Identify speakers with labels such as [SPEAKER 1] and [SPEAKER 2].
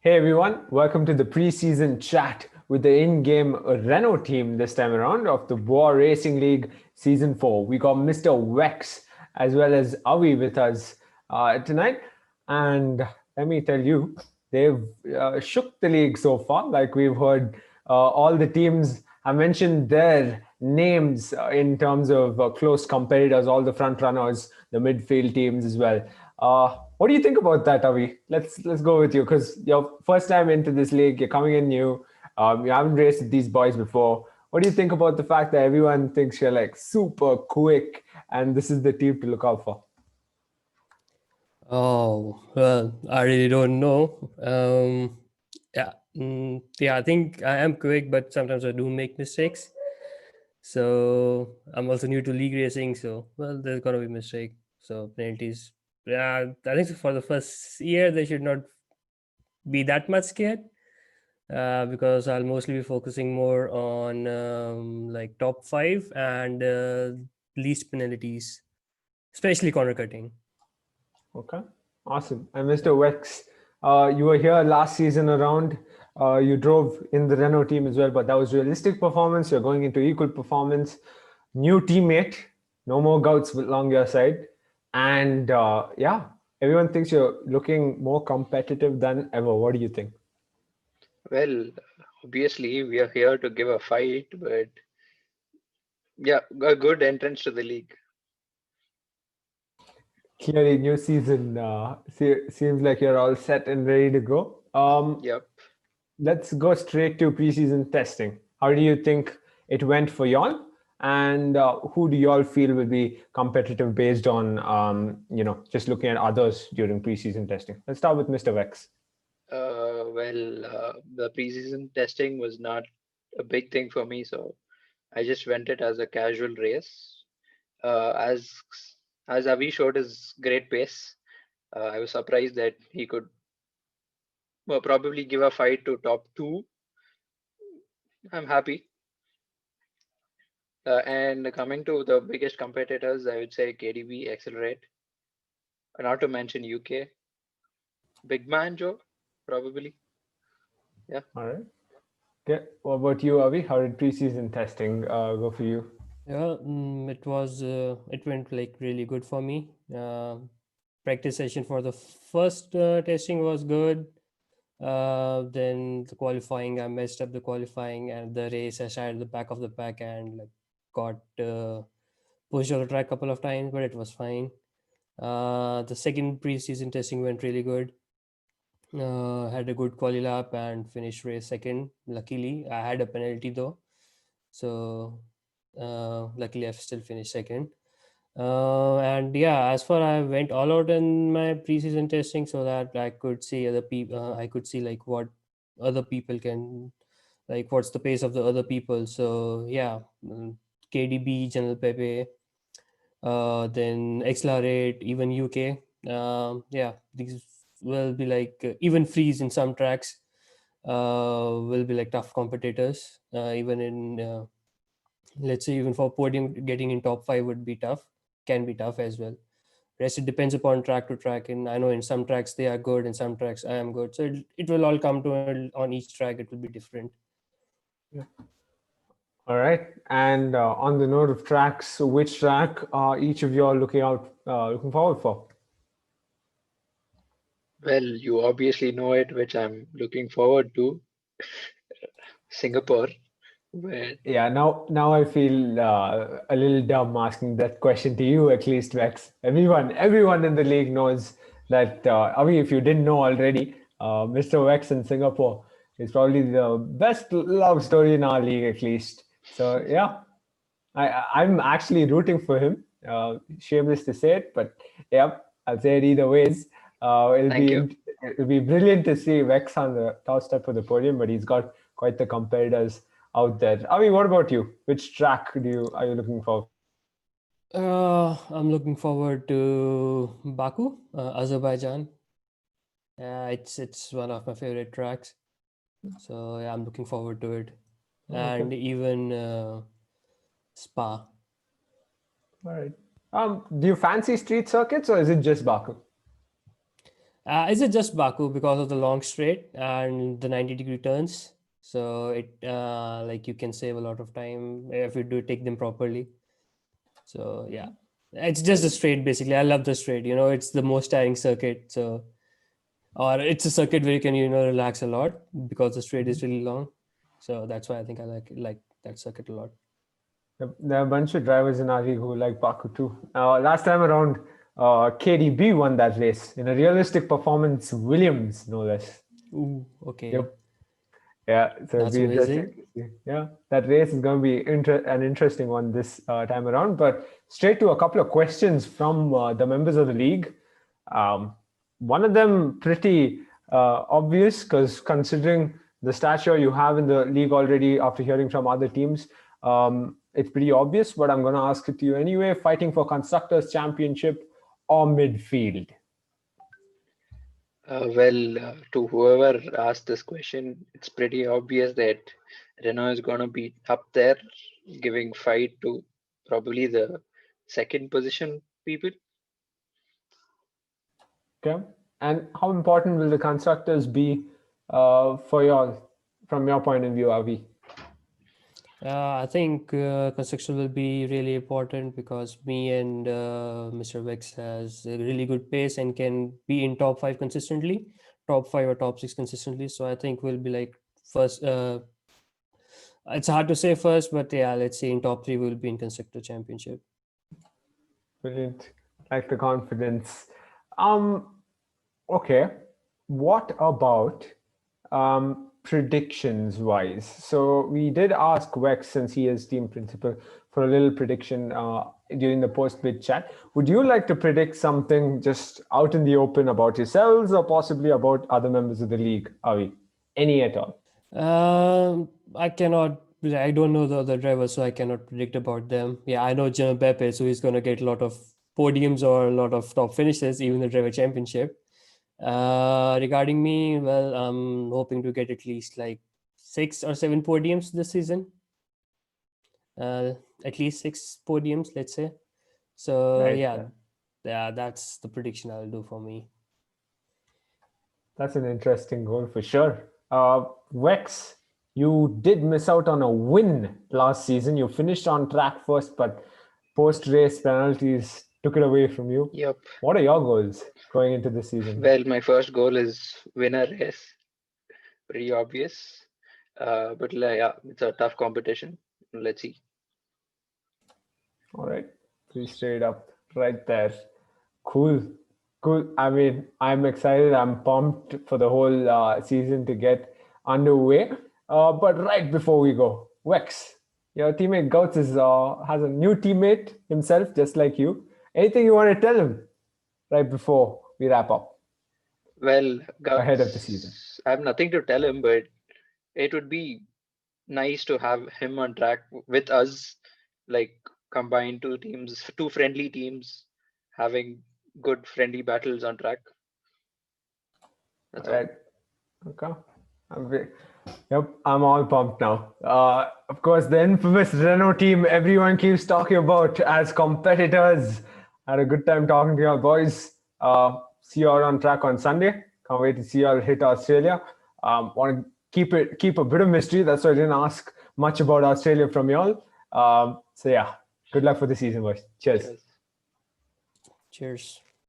[SPEAKER 1] Hey everyone, welcome to the preseason chat with the in-game Renault team this time around of the Bwoah Racing League Season 4. We got Mr. Wex as well as Avi with us tonight. And let me tell you, they've shook the league so far. Like we've heard, all the teams have mentioned their names in terms of close competitors, all the front runners, the midfield teams as well. What do you think about that, Avi? Let's go with you because your first time into this league, you're coming in new. You haven't raced with these boys before. What do you think about the fact that everyone thinks you're like super quick and this is the team to look out for?
[SPEAKER 2] Oh, well, I really don't know. I think I am quick, but sometimes I do make mistakes. So I'm also new to league racing, so well, there's gonna be mistake. So penalties. Yeah, I think for the first year they should not be that much scared, because I'll mostly be focusing more on like top five and least penalties, especially corner cutting.
[SPEAKER 1] Okay, awesome. And Mr. Wex, you were here last season around. You drove in the Renault team as well, but that was realistic performance. You're going into equal performance. New teammate, no more gouts along your side. And yeah, everyone thinks you're looking more competitive than ever. What do you think?
[SPEAKER 3] Well, obviously, we are here to give a fight, but yeah, a good entrance to the league.
[SPEAKER 1] Clearly, new season seems like you're all set and ready to go.
[SPEAKER 3] Yep.
[SPEAKER 1] Let's go straight to preseason testing. How do you think it went for y'all? And who do y'all feel will be competitive based on, just looking at others during preseason testing? Let's start with Mr. Vex.
[SPEAKER 3] The preseason testing was not a big thing for me, so I just went it as a casual race. Uh, as as Avi showed his great pace, I was surprised that he could probably give a fight to top two. I'm happy. And coming to the biggest competitors, I would say KDB, Accelerate, not to mention UK, Big Man Joe, probably. Yeah.
[SPEAKER 1] All right. Okay. What about you, Avi? How did preseason testing go for you?
[SPEAKER 2] Yeah, it went like really good for me. Practice session for the first testing was good. Then the qualifying, I messed up the qualifying, and the race I started at the back of the pack and like got pushed off the track a couple of times, but it was fine. The second preseason testing went really good. Had a good quali lap and finished race second. Luckily, I had a penalty though, so luckily I still finished second. And yeah, as far I went all out in my preseason testing so that I could see other people. I could see like what other people can, like what's the pace of the other people. So yeah, KDB, General Pepe, then Accelerate, even UK. Yeah, these will be like even freeze in some tracks. Will be like tough competitors. Even in let's say even for podium, getting in top five would be tough. Can be tough as well. Rest it depends upon track to track. And I know in some tracks they are good, in some tracks I am good. So it will all come to on each track. It will be different.
[SPEAKER 1] Yeah. All right. And on the note of tracks, so which track are each of you all looking forward for?
[SPEAKER 3] Well, you obviously know it, which I'm looking forward to. Singapore, where
[SPEAKER 1] Yeah, now I feel a little dumb asking that question to you, at least, Vex. Everyone in the league knows that. I mean, if you didn't know already, Mr. Vex in Singapore is probably the best love story in our league, at least. So yeah, I'm actually rooting for him. Shameless to say it, but yeah, I'll say it either ways.
[SPEAKER 3] thank you.
[SPEAKER 1] It'll be brilliant to see Vex on the top step of the podium, but he's got quite the competitors out there. I mean, what about you? Which track are you looking for?
[SPEAKER 2] I'm looking forward to Baku, Azerbaijan. It's one of my favorite tracks. So yeah, I'm looking forward to it.
[SPEAKER 1] Okay,
[SPEAKER 2] And even Spa.
[SPEAKER 1] all right. Do you fancy street circuits or is it just Baku?
[SPEAKER 2] Is it just Baku because of the long straight and the 90-degree turns? So it like you can save a lot of time if you do take them properly. So yeah, it's just a straight basically. I love the straight. It's the most tiring circuit. So or it's a circuit where you can relax a lot because the straight is really long. So that's why I think I like that circuit a lot.
[SPEAKER 1] There are a bunch of drivers in our league who like Baku too. Last time around, KDB won that race in a realistic performance, Williams, no less.
[SPEAKER 2] Ooh, okay.
[SPEAKER 1] Yep. Yeah, so it'll
[SPEAKER 2] That's
[SPEAKER 1] be interesting
[SPEAKER 2] amazing.
[SPEAKER 1] to see. Yeah, that race is going to be an interesting one this time around. But straight to a couple of questions from the members of the league. One of them pretty obvious because considering the stature you have in the league already after hearing from other teams, it's pretty obvious, but I'm going to ask it to you anyway. Fighting for Constructors' Championship or midfield?
[SPEAKER 3] To whoever asked this question, it's pretty obvious that Renault is going to be up there, giving fight to probably the second position people.
[SPEAKER 1] Okay. And how important will the constructors be for y'all, from your point of view, Avi?
[SPEAKER 2] I think construction will be really important because me and Mr. Vex has a really good pace and can be in top 5 consistently, top 5 or top 6 consistently. So I think we'll be like first. It's hard to say first, but yeah, let's say in top 3 we'll be in constructor championship.
[SPEAKER 1] Brilliant. Like the confidence. Okay. What about predictions wise? So we did ask Vex, since he is team principal, for a little prediction during the post-bid chat. Would you like to predict something just out in the open about yourselves or possibly about other members of the league, Avi? Any at all?
[SPEAKER 2] I cannot. I don't know the other drivers, so I cannot predict about them. Yeah, I know Jim Beppe, so he's gonna get a lot of podiums or a lot of top finishes, even the driver championship. Regarding me, well, I'm hoping to get at least like 6 or 7 podiums this season. At least 6 podiums, let's say. So
[SPEAKER 1] Right.
[SPEAKER 2] yeah, that's the prediction I'll do for me.
[SPEAKER 1] That's an interesting goal for sure. Vex, you did miss out on a win last season. You finished on track first, but post-race penalties took it away from you.
[SPEAKER 3] Yep.
[SPEAKER 1] What are your goals going into this season?
[SPEAKER 3] Well, my first goal is win a race. Pretty obvious. But yeah, it's a tough competition. Let's see.
[SPEAKER 1] All right. Pretty straight up right there. Cool. I mean, I'm excited. I'm pumped for the whole season to get underway. But right before we go, Vex, your teammate Gouts has a new teammate himself, just like you. Anything you want to tell him right before we wrap up?
[SPEAKER 3] Well,
[SPEAKER 1] Ahead of the season.
[SPEAKER 3] I have nothing to tell him, but it would be nice to have him on track with us, like combined two friendly teams, having good friendly battles on track. That's all.
[SPEAKER 1] Right. Okay. Yep, I'm all pumped now. Of course, the infamous Renault team everyone keeps talking about as competitors. Had a good time talking to you boys. See you all on track on Sunday. Can't wait to see you all hit Australia. Want to keep a bit of mystery. That's why I didn't ask much about Australia from y'all. So yeah, good luck for the season, boys. Cheers.
[SPEAKER 3] Cheers.
[SPEAKER 2] Cheers.